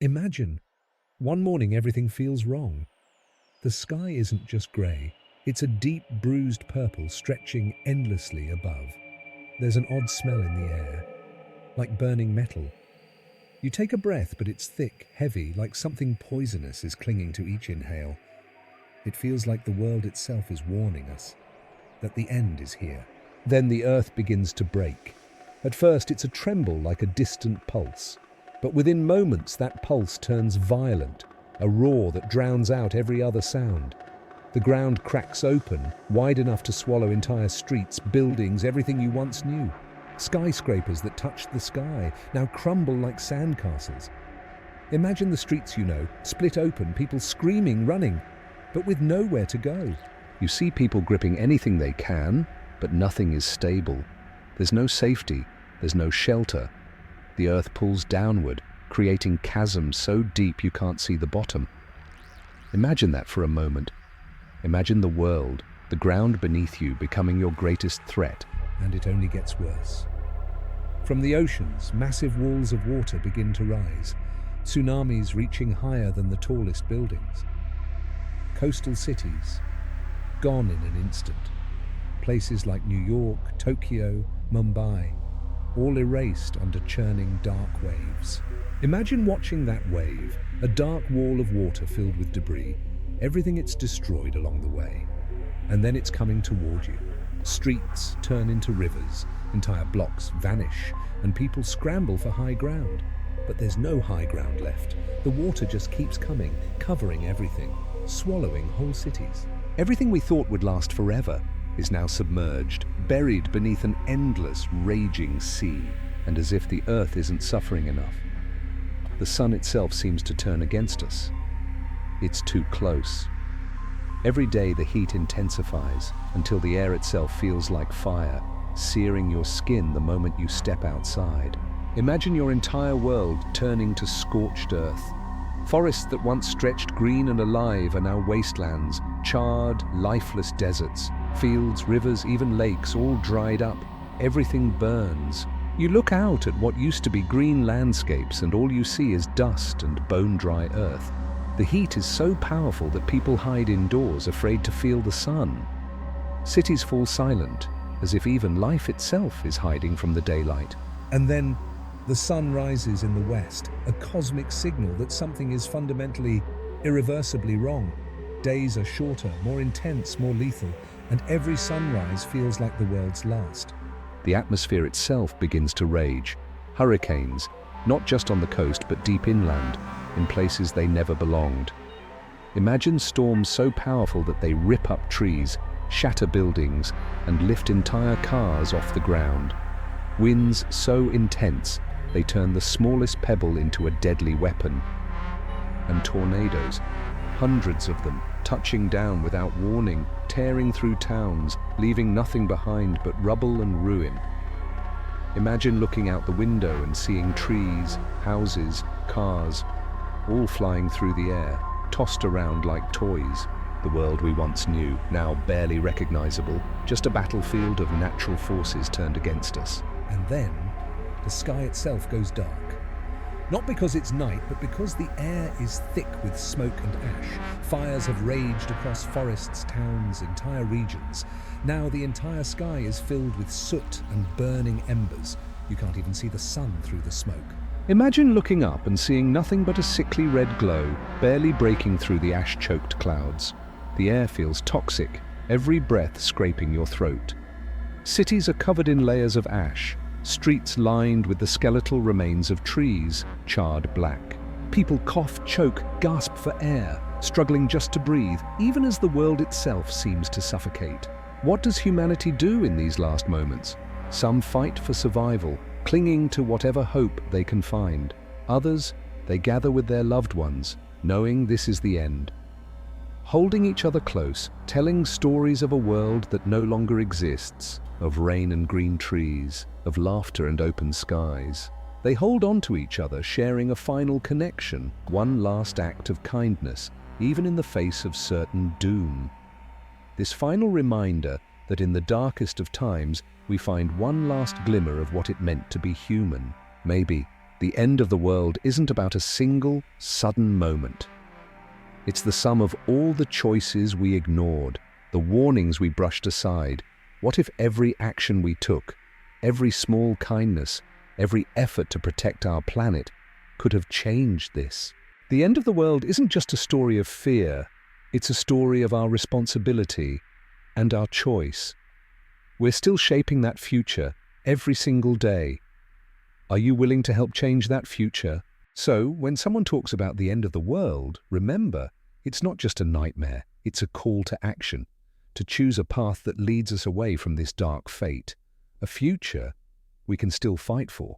Imagine, one morning everything feels wrong. The sky isn't just grey, it's a deep bruised purple stretching endlessly above. There's an odd smell in the air, like burning metal. You take a breath, but it's thick, heavy, like something poisonous is clinging to each inhale. It feels like the world itself is warning us that the end is here. Then the earth begins to break. At first, it's a tremble like a distant pulse. But within moments, that pulse turns violent, a roar that drowns out every other sound. The ground cracks open, wide enough to swallow entire streets, buildings, everything you once knew. Skyscrapers that touched the sky now crumble like sandcastles. Imagine the streets you know, split open, people screaming, running, but with nowhere to go. You see people gripping anything they can, but nothing is stable. There's no safety, there's no shelter. The earth pulls downward, creating chasms so deep you can't see the bottom. Imagine that for a moment. Imagine the world, the ground beneath you, becoming your greatest threat. And it only gets worse. From the oceans, massive walls of water begin to rise, tsunamis reaching higher than the tallest buildings. Coastal cities, gone in an instant. Places like New York, Tokyo, Mumbai, all erased under churning dark waves. Imagine watching that wave, a dark wall of water filled with debris, everything it's destroyed along the way. And then it's coming toward you. Streets turn into rivers, entire blocks vanish, and people scramble for high ground. But there's no high ground left. The water just keeps coming, covering everything, swallowing whole cities. Everything we thought would last forever is now submerged, buried beneath an endless, raging sea. And as if the earth isn't suffering enough, the sun itself seems to turn against us. It's too close. Every day the heat intensifies until the air itself feels like fire, searing your skin the moment you step outside. Imagine your entire world turning to scorched earth. Forests that once stretched green and alive are now wastelands, charred, lifeless deserts. Fields, rivers, even lakes, all dried up. Everything burns. You look out at what used to be green landscapes and all you see is dust and bone-dry earth. The heat is so powerful that people hide indoors, afraid to feel the sun. Cities fall silent, as if even life itself is hiding from the daylight. And then the sun rises in the west, a cosmic signal that something is fundamentally, irreversibly wrong. Days are shorter, more intense, more lethal, and every sunrise feels like the world's last. The atmosphere itself begins to rage. Hurricanes, not just on the coast but deep inland, in places they never belonged. Imagine storms so powerful that they rip up trees, shatter buildings, and lift entire cars off the ground. Winds so intense they turn the smallest pebble into a deadly weapon. And tornadoes, hundreds of them, touching down without warning, tearing through towns, leaving nothing behind but rubble and ruin. Imagine looking out the window and seeing trees, houses, cars, all flying through the air, tossed around like toys. The world we once knew, now barely recognizable, just a battlefield of natural forces turned against us. And then, the sky itself goes dark. Not because it's night, but because the air is thick with smoke and ash. Fires have raged across forests, towns, entire regions. Now the entire sky is filled with soot and burning embers. You can't even see the sun through the smoke. Imagine looking up and seeing nothing but a sickly red glow, barely breaking through the ash-choked clouds. The air feels toxic, every breath scraping your throat. Cities are covered in layers of ash, streets lined with the skeletal remains of trees, charred black. People cough, choke, gasp for air, struggling just to breathe, even as the world itself seems to suffocate. What does humanity do in these last moments? Some fight for survival, clinging to whatever hope they can find. Others, they gather with their loved ones, knowing this is the end. Holding each other close, telling stories of a world that no longer exists, of rain and green trees, of laughter and open skies. They hold on to each other, sharing a final connection, one last act of kindness, even in the face of certain doom. This final reminder that in the darkest of times, we find one last glimmer of what it meant to be human. Maybe The end of the world isn't about a single, sudden moment. It's the sum of all the choices we ignored, the warnings we brushed aside. What if every action we took, every small kindness, every effort to protect our planet could have changed this? The end of the world isn't just a story of fear, it's a story of our responsibility and our choice. We're still shaping that future every single day. Are you willing to help change that future? So, when someone talks about the end of the world, remember, it's not just a nightmare, it's a call to action, to choose a path that leads us away from this dark fate, a future we can still fight for.